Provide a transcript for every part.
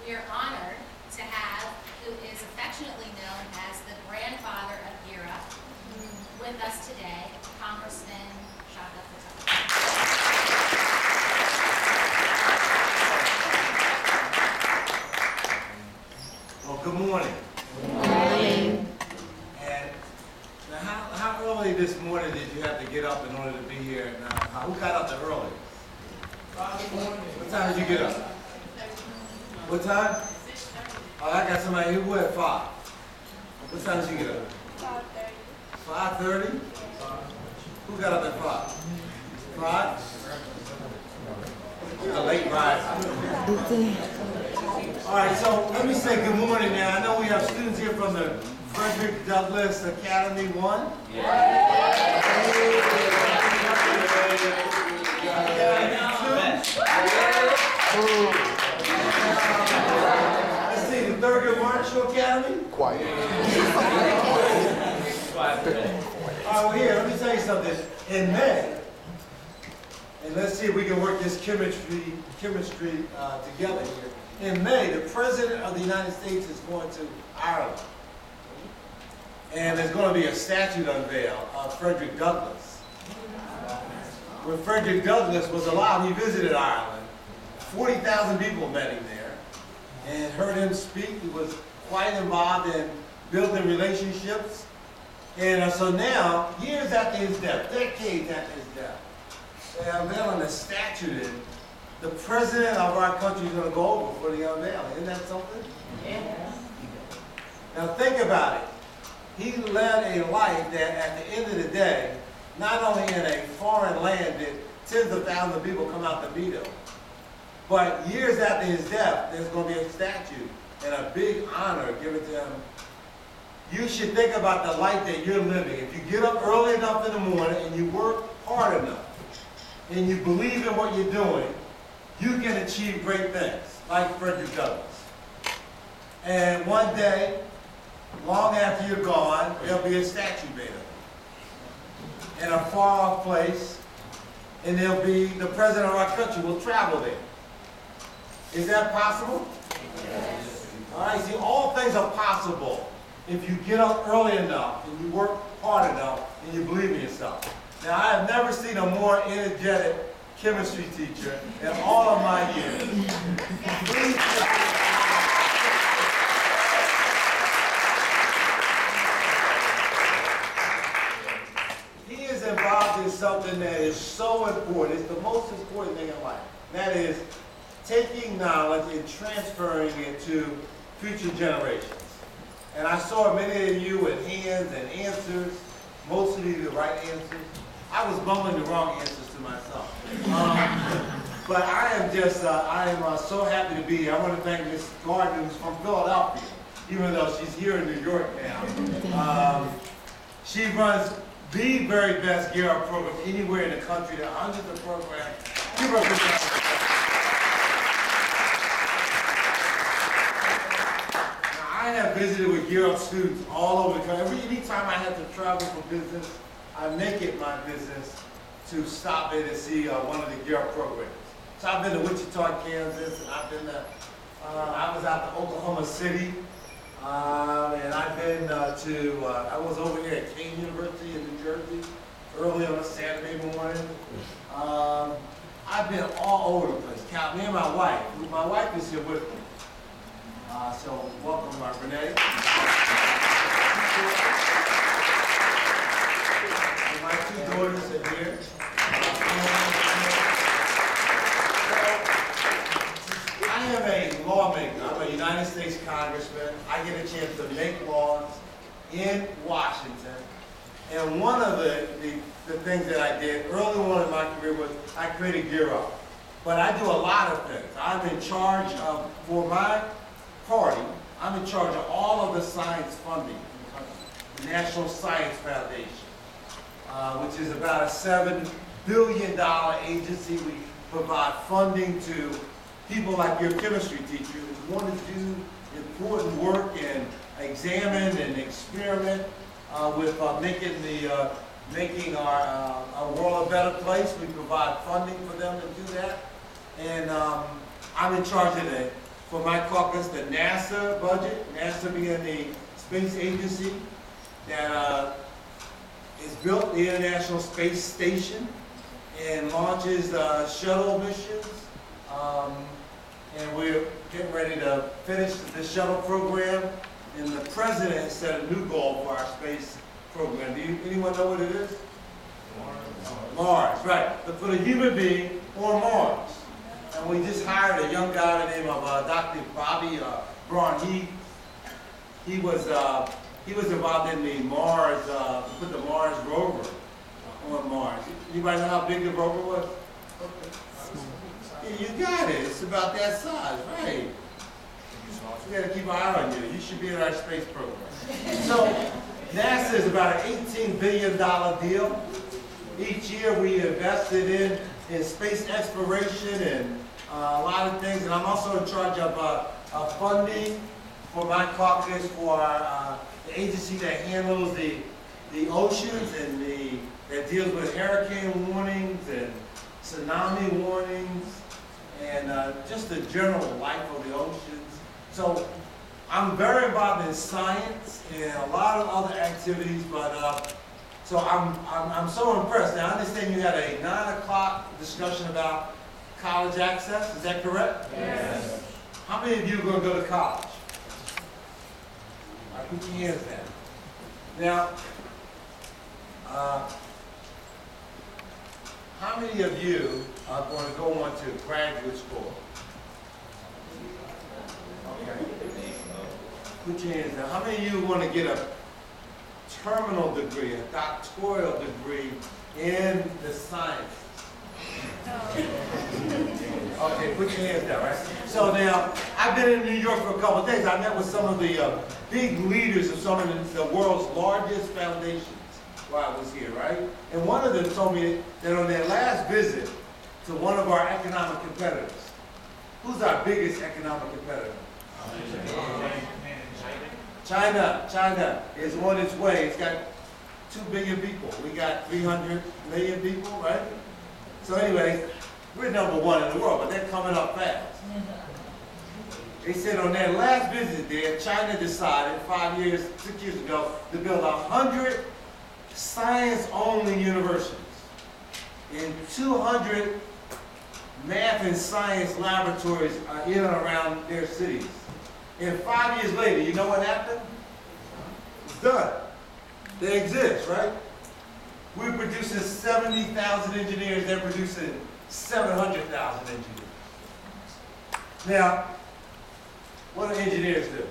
We are honored to have, who is affectionately known as the grandfather of GEAR Up, with us today, Congressman Chaka Fattah. Well, good morning. Good morning. And now, how early this morning did you have to get up in order to be here? Now, who got up the early? 5 in the morning. What time did you get up? What time? Oh, I got somebody who at 5. What time did you get up? 5:30. 5:30? Who got up at 5? 5? A late rise. All right, so let me say good morning now. I know we have students here from the Frederick Douglass Academy 1. Let's see, the Thurgood Marshall Academy. Quiet. All right, well here, let me tell you something. In May, and let's see if we can work this chemistry together here. In May, the President of the United States is going to Ireland. And there's going to be a statue unveiled of Frederick Douglass. When Frederick Douglass was alive, he visited Ireland. 40,000 people met him there and heard him speak. He was quite involved in building relationships. And so now, years after his death, decades after his death, they're unveiling a statue that the President of our country is going to go over for the unveiling. Isn't that something? Yeah. Now think about it. He led a life that at the end of the day, not only in a foreign land did tens of thousands of people come out to meet him, but years after his death, there's going to be a statue and a big honor given to him. You should think about the life that you're living. If you get up early enough in the morning and you work hard enough and you believe in what you're doing, you can achieve great things, like Frederick Douglass. And one day, long after you're gone, there'll be a statue made of you in a far-off place, and there'll be the President of our country will travel there. Is that possible? Yes. All right, see, all things are possible if you get up early enough and you work hard enough and you believe in yourself. Now, I have never seen a more energetic chemistry teacher in all of my years. He is involved in something that is so important. It's the most important thing in life. That is taking knowledge and transferring it to future generations. And I saw many of you with hands and answers, mostly the right answers. I was mumbling the wrong answers to myself. But I am just, I am so happy to be here. I want to thank Ms. Gardner, who's from Philadelphia, even though she's here in New York now. She runs the very best GEAR Up program anywhere in the country. There are hundreds of programs. I have visited with GEAR Up students all over the country. Anytime I have to travel for business, I make it my business to stop in and see one of the GEAR Up programs. So I've been to Wichita, Kansas, and I've been to, I was out to Oklahoma City, and I've been I was over here at Kane University in New Jersey early on a Saturday morning. I've been all over the place. Me and my wife is here with me. So welcome, Renee. And my 2 daughters are here. I am a lawmaker. I'm a United States Congressman. I get a chance to make laws in Washington. And one of the things that I did early on in my career was I created GEAR Up. But I do a lot of things. I'm in charge of, for my party, I'm in charge of all of the science funding in the country. The National Science Foundation, which is about a $7 billion agency. We provide funding to people like your chemistry teachers who want to do important work and examine and experiment with making our world a better place. We provide funding for them to do that. And I'm in charge of the for my caucus, the NASA budget, NASA being the space agency that has built the International Space Station and launches shuttle missions. And we're getting ready to finish the shuttle program. And the president has set a new goal for our space program. Anyone know what it is? Mars, right. But for the human being on Mars. And we just hired a young guy by the name of Dr. Bobby Braun. He was involved in the Mars, put the Mars rover on Mars. Anybody know how big the rover was? Yeah, you got it. It's about that size, right? We got to keep an eye on you. You should be in our space program. So NASA is about an $18 billion deal. Each year we invested in space exploration and a lot of things. And I'm also in charge of funding for my caucus for the agency that handles the oceans and that deals with hurricane warnings and tsunami warnings and just the general life of the oceans. So I'm very involved in science and a lot of other activities, but so I'm so impressed. Now I understand you had a 9 o'clock discussion about college access. Is that correct? Yes. How many of you are going to go to college? All right, put your hands down. Now, how many of you are going to go on to graduate school? Okay. Put your hands down. How many of you want to get a terminal degree, a doctoral degree in the sciences? Okay, put your hands down, right? So now, I've been in New York for a couple of days. I met with some of the big leaders of some of the world's largest foundations while I was here, right? And one of them told me that on their last visit to one of our economic competitors, who's our biggest economic competitor? China is on its way. It's got 2 billion people. We got 300 million people, right? So anyway, we're #1 in the world, but they're coming up fast. They said on their last visit there, China decided 6 years ago to build 100 science-only universities and 200 math and science laboratories in and around their cities. And 5 years later, you know what happened? It's done. They exist, right? We're producing 70,000 engineers. They're producing 700,000 engineers. Now, what do engineers do?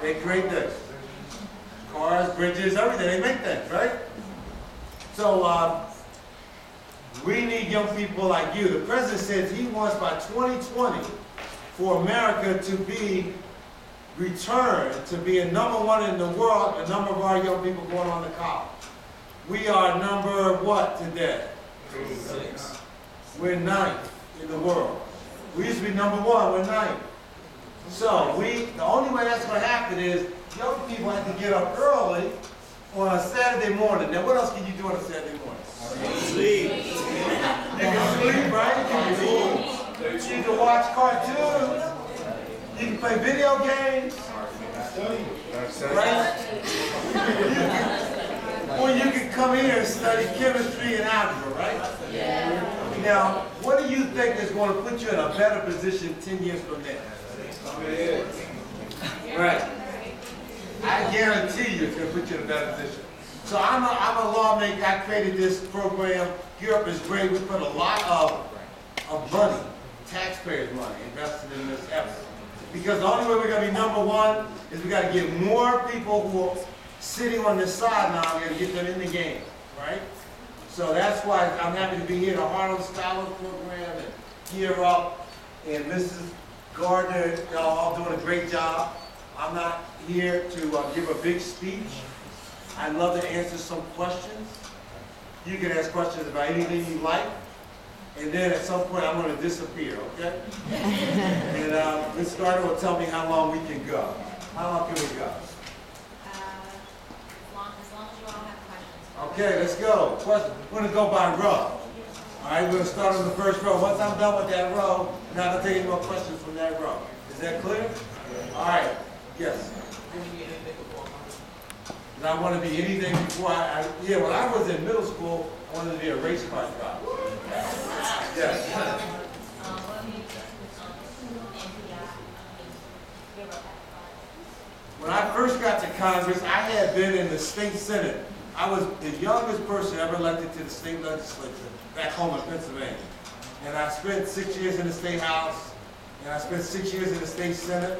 They create things. Cars, bridges, everything. They make things, right? So, we need young people like you. The president says he wants by 2020 for America to be returned to being #1 in the world, the number of our young people going on to college. We are number what today? 6. We're 9th in the world. We used to be #1, we're 9th. So the only way that's going to happen is young people have to get up early on a Saturday morning. Now what else can you do on a Saturday morning? Sleep. You can sleep, right? You can watch cartoons. You can play video games. Right? Or you can come here and study chemistry and algebra, right? Yeah. Now, what do you think is going to put you in a better position 10 years from now? Right. I guarantee you it's going to put you in a better position. So I'm a lawmaker. I created this program. Europe is great. We put a lot of money, taxpayers' money, invested in this effort. Because the only way we're going to be #1 is we got to get more people who are sitting on the side now and get them in the game, right? So that's why I'm happy to be here. The Harlem Scholar Program and Gear Up and Mrs. Gardner, y'all all doing a great job. I'm not here to give a big speech. I'd love to answer some questions. You can ask questions about anything you like. And then at some point I'm going to disappear, okay? And Ms. Gardner will tell me how long we can go. How long can we go? As long as you all have questions. Okay, let's go. Question. We're going to go by row. All right, we're gonna start on the first row. Once I'm done with that row, I'm not gonna take any more questions from that row. Is that clear? All right, yes. Did I want to be anything before yeah, when I was in middle school, I wanted to be a race car driver. Yes. When I first got to Congress, I had been in the state senate. I was the youngest person ever elected to the state legislature back home in Pennsylvania. And I spent 6 years in the state house, and I spent 6 years in the state senate.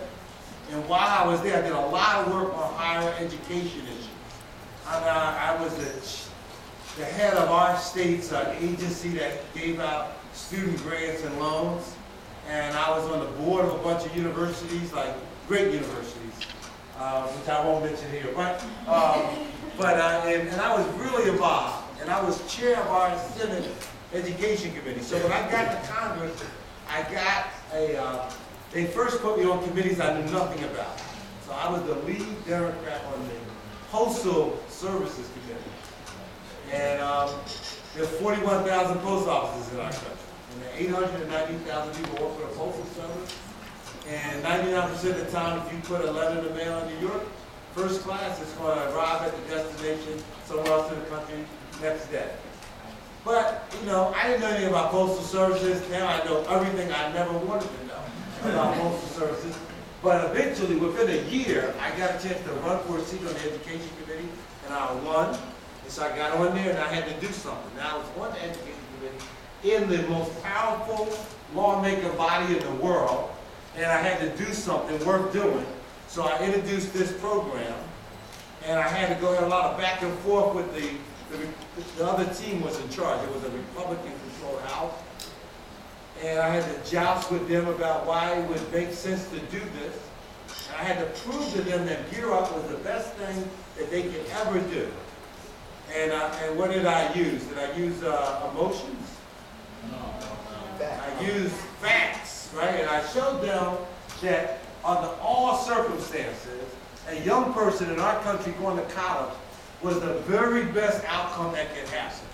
And while I was there, I did a lot of work on higher education issues. I was the head of our state's agency that gave out student grants and loans. And I was on the board of a bunch of universities, like great universities, which I won't mention here. And I was really involved. And I was chair of our Senate Education Committee. So when I got to Congress, I got they first put me on committees I knew nothing about. So I was the lead Democrat on the Postal Services Committee. And there's 41,000 post offices in our country. And 890,000 people work for the Postal Service. And 99% of the time, if you put a letter in the mail in New York, first class, it's going to arrive at the destination somewhere else in the country next day. But, you know, I didn't know anything about postal services. Now I know everything I never wanted to know about postal services. But eventually, within a year, I got a chance to run for a seat on the Education Committee, and I won. And so I got on there, and I had to do something. Now, I was on the Education Committee in the most powerful lawmaker body in the world, and I had to do something worth doing. So I introduced this program, and I had to go a lot of back and forth with the other team was in charge. It was a Republican-controlled House. And I had to joust with them about why it would make sense to do this. And I had to prove to them that Gear Up was the best thing that they could ever do. And what did I use? Did I use emotions? I used facts, right? And I showed them that under all circumstances, a young person in our country going to college was the very best outcome that could happen.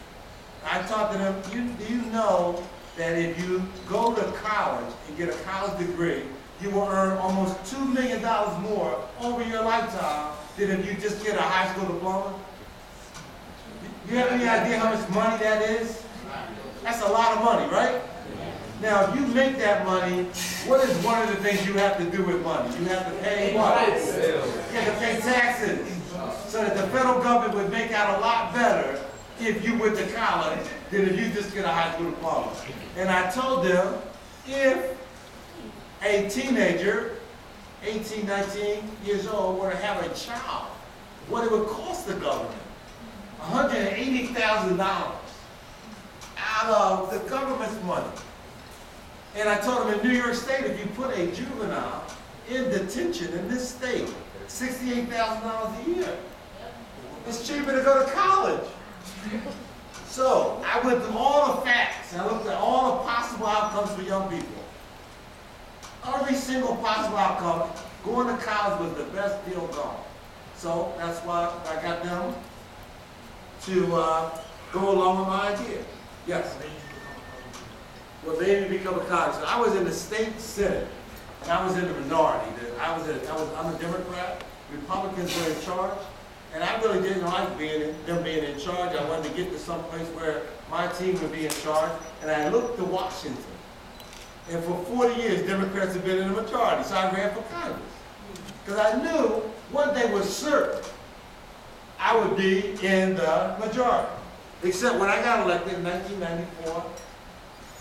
I taught to them, do you know that if you go to college and get a college degree, you will earn almost $2 million more over your lifetime than if you just get a high school diploma? Do you have any idea how much money that is? That's a lot of money, right? Now, if you make that money, what is one of the things you have to do with money? You have to pay what? You have to pay taxes. So that the federal government would make out a lot better if you went to college than if you just get a high school diploma. And I told them, if a teenager, 18, 19 years old, were to have a child, what it would cost the government? $180,000 out of the government's money. And I told them in New York State, if you put a juvenile in detention in this state, $68,000 a year. It's cheaper to go to college. So I went through all the facts. I looked at all the possible outcomes for young people. Every single possible outcome, going to college was the best deal going. So that's why I got them to go along with my idea. Yes? What made me become a congressman? I was in the state senate, and I was in the minority. I'm a Democrat. Republicans were in charge. And I really didn't like them being in charge. I wanted to get to some place where my team would be in charge. And I looked to Washington. And for 40 years, Democrats have been in the majority. So I ran for Congress. Because I knew one thing was certain. I would be in the majority. Except when I got elected in 1994,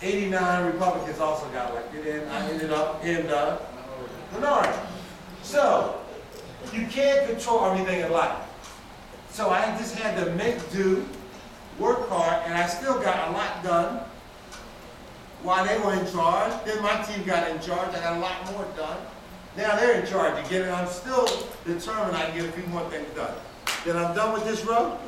89 Republicans also got elected. And I ended up in the minority. So, you can't control everything in life. So I just had to make do, work hard, and I still got a lot done while they were in charge. Then my team got in charge. I got a lot more done. Now they're in charge again, and I'm still determined I can get a few more things done. Then I'm done with this row.